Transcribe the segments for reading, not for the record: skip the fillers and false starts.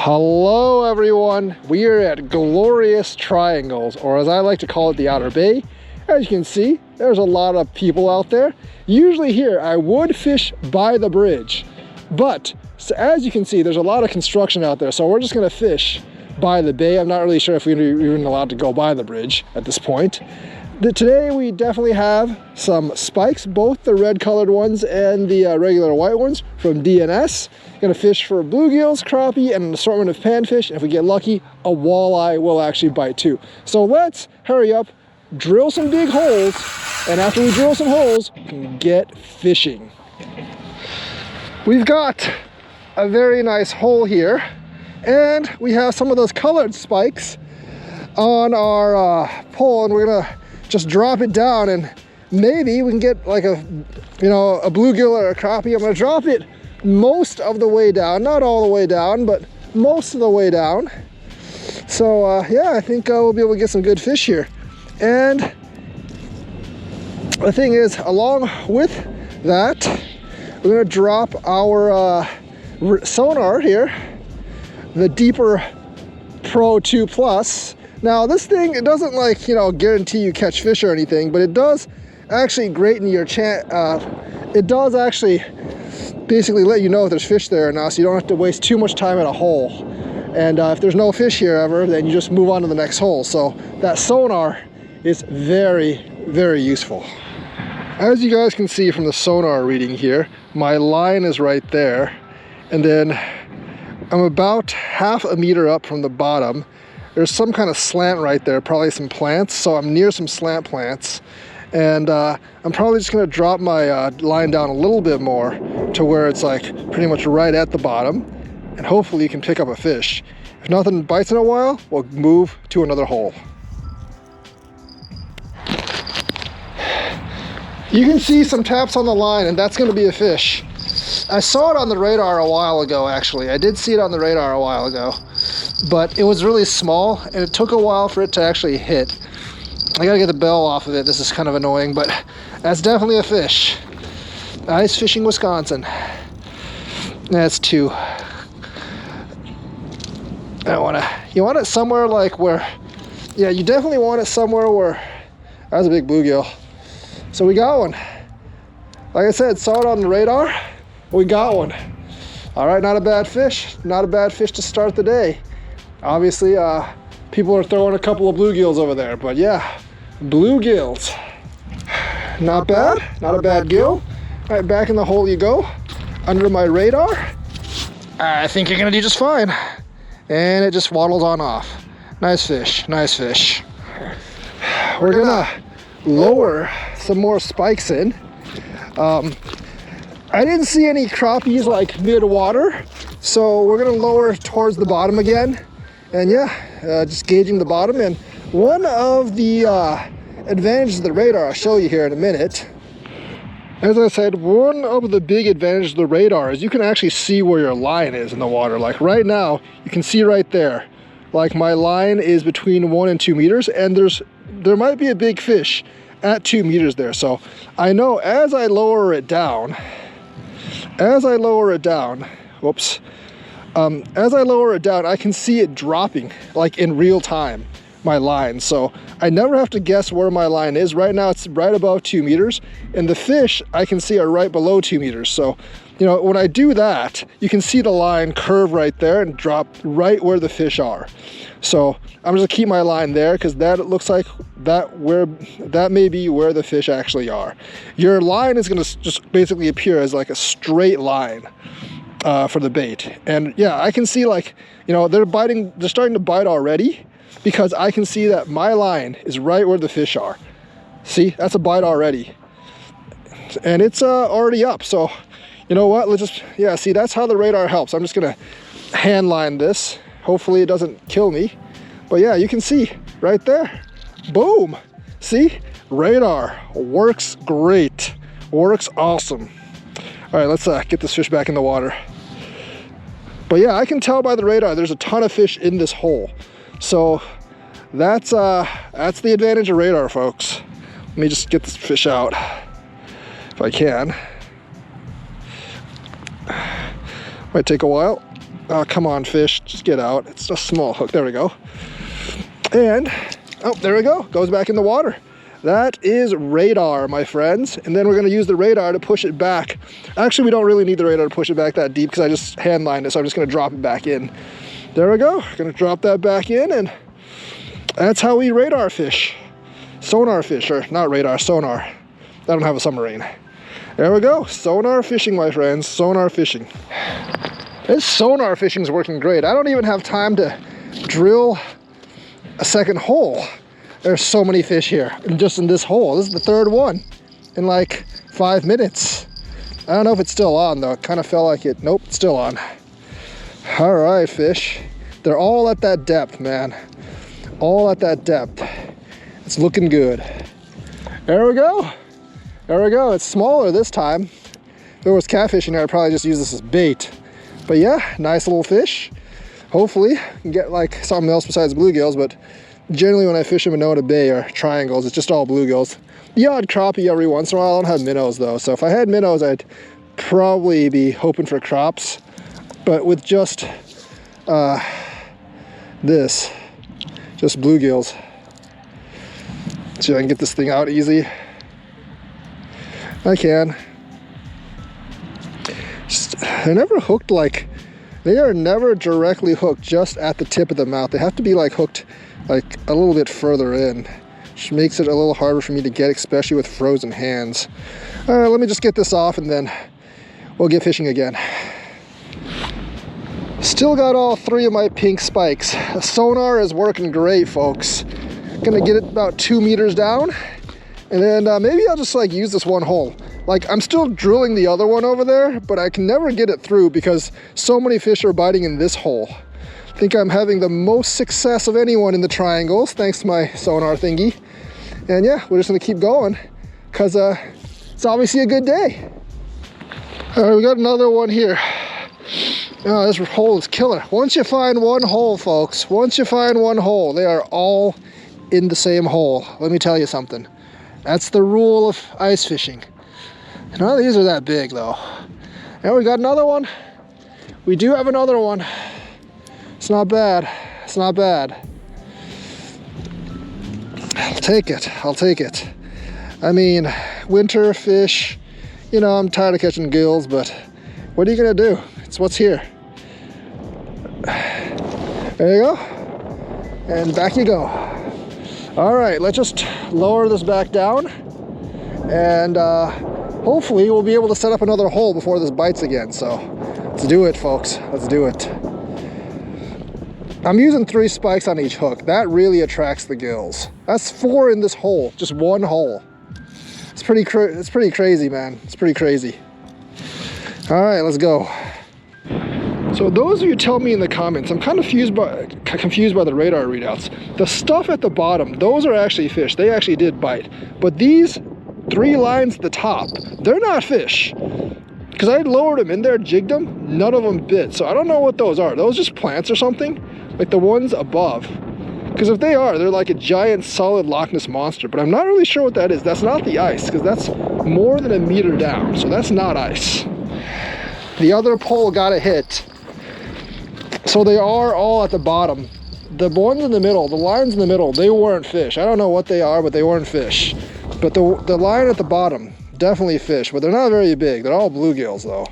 Hello everyone, we are at Glorious Triangles, or as I like to call it, the Outer Bay. As you can see, there's a lot of people out there. Usually here, I would fish by the bridge, but so as you can see, there's a lot of construction out there, so we're just gonna fish by the bay. I'm not really sure if we're even allowed to go by the bridge at this point. Today we definitely have some spikes, both the red colored ones and the regular white ones from DNS. Gonna fish for bluegills, crappie, and an assortment of panfish. And if we get lucky, a walleye will actually bite too. So let's hurry up, drill some big holes, and after we drill some holes, we can get fishing. We've got a very nice hole here, and we have some of those colored spikes on our pole, and we're gonna just drop it down and maybe we can get like a bluegill or a crappie. I'm gonna drop it most of the way down, not all the way down, but most of the way down. So yeah, I think we'll be able to get some good fish here. And the thing is, along with that, we're gonna drop our sonar here, the deeper Pro 2 Plus. Now this thing, it doesn't guarantee you catch fish or anything, but it does actually greaten your chance. It does actually basically let you know if there's fish there or not, so you don't have to waste too much time at a hole. And if there's no fish here ever, then you just move on to the next hole. So that sonar is very, very useful. As you guys can see from the sonar reading here, my line is right there. And then I'm about half a meter up from the bottom. There's some kind of slant right there, probably some plants. So I'm near some slant plants. And I'm probably just gonna drop my line down a little bit more to where it's like pretty much right at the bottom. And hopefully you can pick up a fish. If nothing bites in a while, we'll move to another hole. You can see some taps on the line, and that's gonna be a fish. I saw it on the radar a while ago, actually. I did see it on the radar a while ago, but it was really small and it took a while for it to actually hit. I gotta get the bell off of it. This is kind of annoying, but that's definitely a fish. Ice fishing Wisconsin. That's two. You want it somewhere like where, yeah, you definitely want it somewhere where, that's a big bluegill. So we got one. Like I said, saw it on the radar. We got one. All right, not a bad fish. Not a bad fish to start the day. Obviously, people are throwing a couple of bluegills over there, but yeah, bluegills. Not bad, not a bad gill. All right, back in the hole you go, under my radar. I think you're gonna do just fine. And it just waddles on off. Nice fish, nice fish. We're gonna lower some more spikes in. I didn't see any crappies like mid-water, so we're gonna lower towards the bottom again. And yeah, just gauging the bottom. And one of the advantages of the radar, I'll show you here in a minute. As I said, one of the big advantages of the radar is you can actually see where your line is in the water. Like right now, you can see right there, like my line is between 1 and 2 meters, and there might be a big fish at 2 meters there. So I know as I lower it down, whoops, as I lower it down, I can see it dropping like in real time, my line. So I never have to guess where my line is. Right now it's right above 2 meters, and the fish I can see are right below 2 meters. So, when I do that, you can see the line curve right there and drop right where the fish are. So I'm just gonna keep my line there because that looks like that may be where the fish actually are. Your line is gonna just basically appear as like a straight line for the bait. And yeah, I can see they're starting to bite already because I can see that my line is right where the fish are. See, that's a bite already. And it's already up, so you know what, see, that's how the radar helps. I'm just gonna hand line this. Hopefully it doesn't kill me. But yeah, you can see right there, boom. See, radar works great, works awesome. All right, let's get this fish back in the water. But yeah, I can tell by the radar there's a ton of fish in this hole. So that's the advantage of radar, folks. Let me just get this fish out if I can. Might take a while. Oh, come on, fish, just get out. It's a small hook, there we go. And, oh, there we go, goes back in the water. That is radar, my friends. And then we're gonna use the radar to push it back. Actually, we don't really need the radar to push it back that deep because I just hand lined it, so I'm just gonna drop it back in. There we go, gonna drop that back in, and that's how we radar fish. Sonar fish, or not radar, sonar. I don't have a submarine. There we go, sonar fishing, my friends, sonar fishing. This sonar fishing is working great. I don't even have time to drill a second hole. There's so many fish here, just in this hole. This is the third one in like 5 minutes. I don't know if it's still on though. It kind of felt like it. Nope, it's still on. All right, fish. They're all at that depth, man. All at that depth. It's looking good. There we go. There we go. It's smaller this time. If there was catfish in here, I'd probably just use this as bait. But yeah, nice little fish. Hopefully, I can get like something else besides bluegills, but generally when I fish in Monona Bay or triangles, it's just all bluegills. The odd crappie every once in a while. I don't have minnows though, so if I had minnows, I'd probably be hoping for crops. But with just this, just bluegills. See if I can get this thing out easy. I can. They're never hooked like, they are never directly hooked just at the tip of the mouth. They have to be like hooked like a little bit further in, which makes it a little harder for me to get, especially with frozen hands. All right, let me just get this off and then we'll get fishing again. Still got all 3 of my pink spikes. The sonar is working great, folks. Gonna get it about 2 meters down, and then maybe I'll just like use this one hole. Like, I'm still drilling the other one over there, but I can never get it through because so many fish are biting in this hole. I think I'm having the most success of anyone in the triangles, thanks to my sonar thingy. And yeah, we're just gonna keep going because it's obviously a good day. All right, we got another one here. Oh, this hole is killer. Once you find one hole, folks, once you find one hole, they are all in the same hole. Let me tell you something. That's the rule of ice fishing. None of these are that big though. And we got another one. We do have another one. It's not bad. It's not bad. I'll take it. I'll take it. I mean, winter fish, you know, I'm tired of catching gills, but what are you gonna do? It's what's here. There you go. And back you go. All right, let's just lower this back down, and hopefully we'll be able to set up another hole before this bites again. So let's do it, folks. Let's do it. I'm using 3 spikes on each hook. That really attracts the gills. That's 4 in this hole, just one hole. It's pretty crazy, man. It's pretty crazy. All right, let's go. So those of you tell me in the comments, I'm kind of confused by the radar readouts. The stuff at the bottom, those are actually fish. They actually did bite. But these 3 lines at the top, they're not fish. Because I lowered them in there, jigged them, none of them bit. So I don't know what those are. Are those just plants or something? Like the ones above. Because if they are, they're like a giant solid Loch Ness monster. But I'm not really sure what that is. That's not the ice, because that's more than 1 meter down. So that's not ice. The other pole got a hit. So they are all at the bottom. The ones in the middle, the lines in the middle, they weren't fish. I don't know what they are, but they weren't fish. But the line at the bottom, definitely fish, but they're not very big. They're all bluegills though.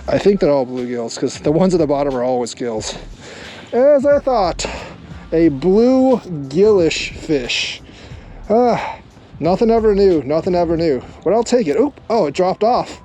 I think they're all bluegills because the ones at the bottom are always gills. As I thought, a bluegillish fish. Nothing ever new, nothing ever new. But I'll take it. Oop, oh, it dropped off.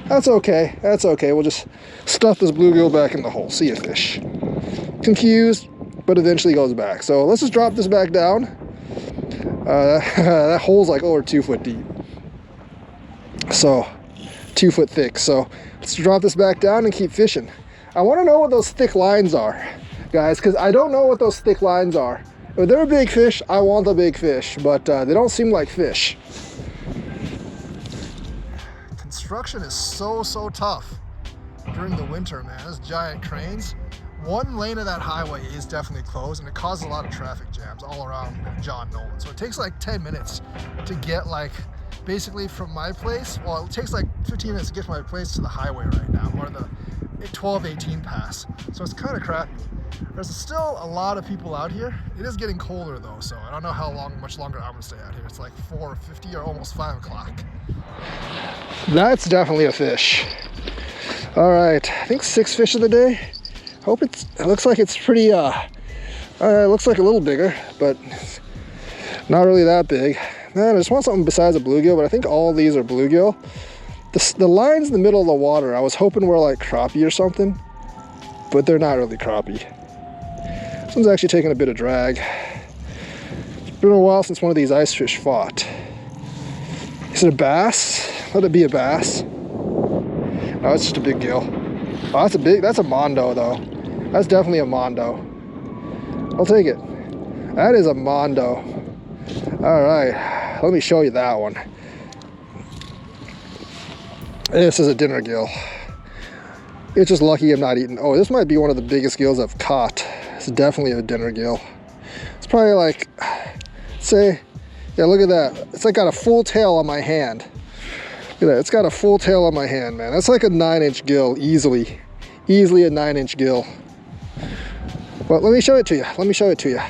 That's okay, that's okay. We'll just stuff this bluegill back in the hole. See ya, fish. Confused, but eventually goes back. So let's just drop this back down. That hole's like over 2 foot deep. So, 2 foot thick. So let's drop this back down and keep fishing. I want to know what those thick lines are, guys, because I don't know what those thick lines are. If they're a big fish, I want the big fish, but they don't seem like fish. Construction is so tough during the winter, man. Those giant cranes. One lane of that highway is definitely closed, and it causes a lot of traffic jams all around John Nolan. So it takes like 10 minutes to get like, basically from my place, well, it takes like 15 minutes to get from my place to the highway right now, or 12:18 past, so it's kind of crappy. There's still a lot of people out here. It is getting colder though, so I don't know much longer I'm gonna stay out here. It's like 4:50 or almost 5 o'clock. That's definitely a fish. All right, I think 6 fish of the day. It looks like it's pretty, it looks like a little bigger, but not really that big. Man, I just want something besides a bluegill, but I think all of these are bluegill. The lines in the middle of the water, I was hoping were like crappie or something, but they're not really crappie. This one's actually taking a bit of drag. It's been a while since one of these ice fish fought. Is it a bass? Let it be a bass. No, it's just a big gill. Oh, that's a mondo though. That's definitely a mondo. I'll take it. That is a mondo. All right, let me show you that one. This is a dinner gill. It's just lucky I'm not eating. Oh, this might be one of the biggest gills I've caught. It's definitely a dinner gill. It's probably like, say, yeah, look at that. It's like got a full tail on my hand. Look at that, it's got a full tail on my hand, man. That's like a 9-inch gill, easily. Easily a 9-inch gill. Well, let me show it to you. Let me show it to you.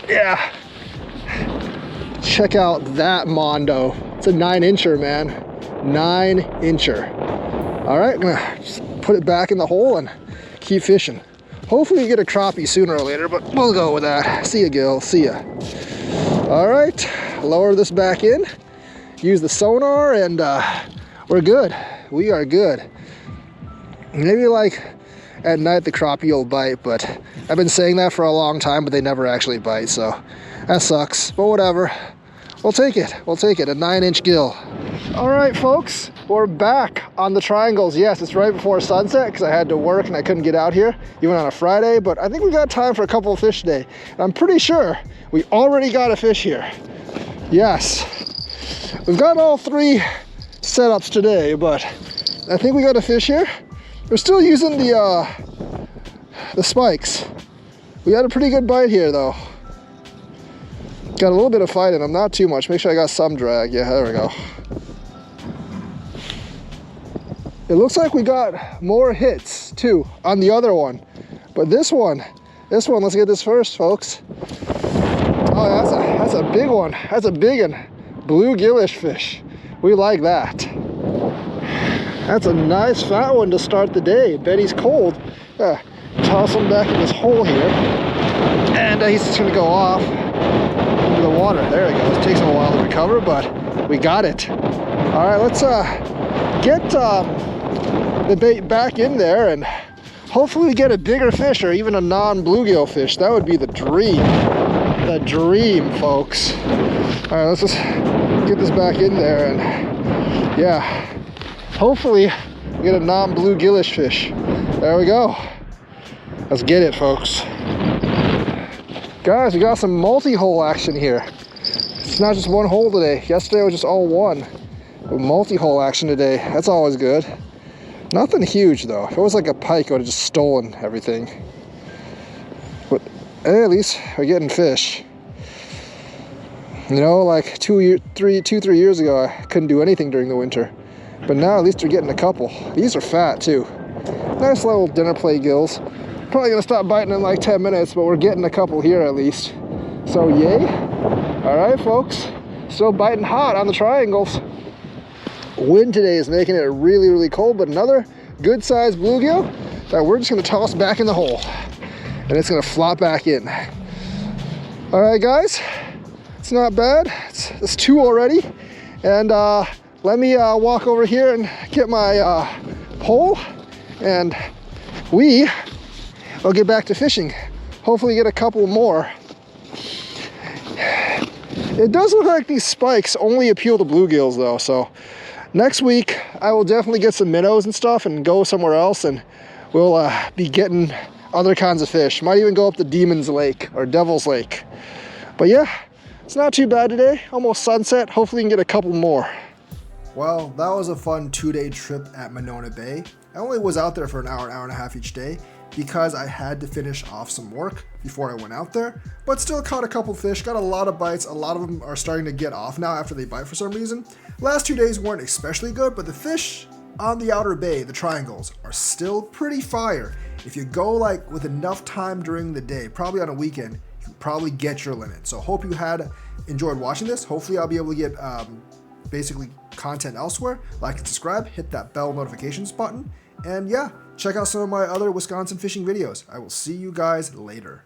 Yeah. Check out that mondo. It's a 9-incher, man. 9-incher. All right, I'm gonna just put it back in the hole and keep fishing. Hopefully you get a crappie sooner or later, but we'll go with that. See ya, Gil, see ya. All right, lower this back in, use the sonar, and we're good. We are good. Maybe like at night the crappie will bite, but I've been saying that for a long time, but they never actually bite, so that sucks, but whatever. We'll take it, a 9-inch gill. All right, folks, we're back on the triangles. Yes, it's right before sunset because I had to work and I couldn't get out here, even on a Friday, but I think we got time for a couple of fish today. And I'm pretty sure we already got a fish here. Yes, we've got all 3 setups today, but I think we got a fish here. We're still using the spikes. We got a pretty good bite here though. Got a little bit of fight in them, not too much. Make sure I got some drag. Yeah, there we go. It looks like we got more hits too on the other one. But this one, let's get this first, folks. Oh, that's a big one. That's a big one. Bluegillish fish. We like that. That's a nice fat one to start the day. Bet he's cold. Toss him back in this hole here. And he's just gonna go off into the water. There he goes. It takes him a while to recover, but we got it. All right, let's get the bait back in there and hopefully we get a bigger fish or even a non-bluegill fish. That would be the dream. The dream, folks. All right, let's just get this back in there and yeah, hopefully we get a non-bluegillish fish. There we go. Let's get it, folks. Guys, we got some multi-hole action here. It's not just one hole today. Yesterday was just all one. But multi-hole action today. That's always good. Nothing huge though. If it was like a pike, I would have just stolen everything. But hey, at least we're getting fish. You know, like 2-3 years ago, I couldn't do anything during the winter. But now at least we're getting a couple. These are fat too. Nice little dinner plate gills. Probably gonna stop biting in like 10 minutes, but we're getting a couple here at least. So yay. All right, folks. Still biting hot on the triangles. Wind today is making it really, really cold, but another good sized bluegill that we're just gonna toss back in the hole. And it's gonna flop back in. All right, guys. It's not bad. It's 2 already. And let me walk over here and get my pole, and we will get back to fishing. Hopefully get a couple more. It does look like these spikes only appeal to bluegills though, so next week I will definitely get some minnows and stuff and go somewhere else, and we'll be getting other kinds of fish. Might even go up to Demon's Lake or Devil's Lake. But yeah, it's not too bad today. Almost sunset. Hopefully we can get a couple more. Well, that was a fun 2-day trip at Monona Bay. I only was out there for an hour and a half each day because I had to finish off some work before I went out there, but still caught a couple fish, got a lot of bites. A lot of them are starting to get off now after they bite for some reason. Last 2 days weren't especially good, but the fish on the outer bay, the triangles are still pretty fire. If you go like with enough time during the day, probably on a weekend, you probably get your limit. So hope you had enjoyed watching this. Hopefully I'll be able to get basically content elsewhere. Like and subscribe, hit that bell notifications button, and yeah, check out some of my other Wisconsin fishing videos. I will see you guys later.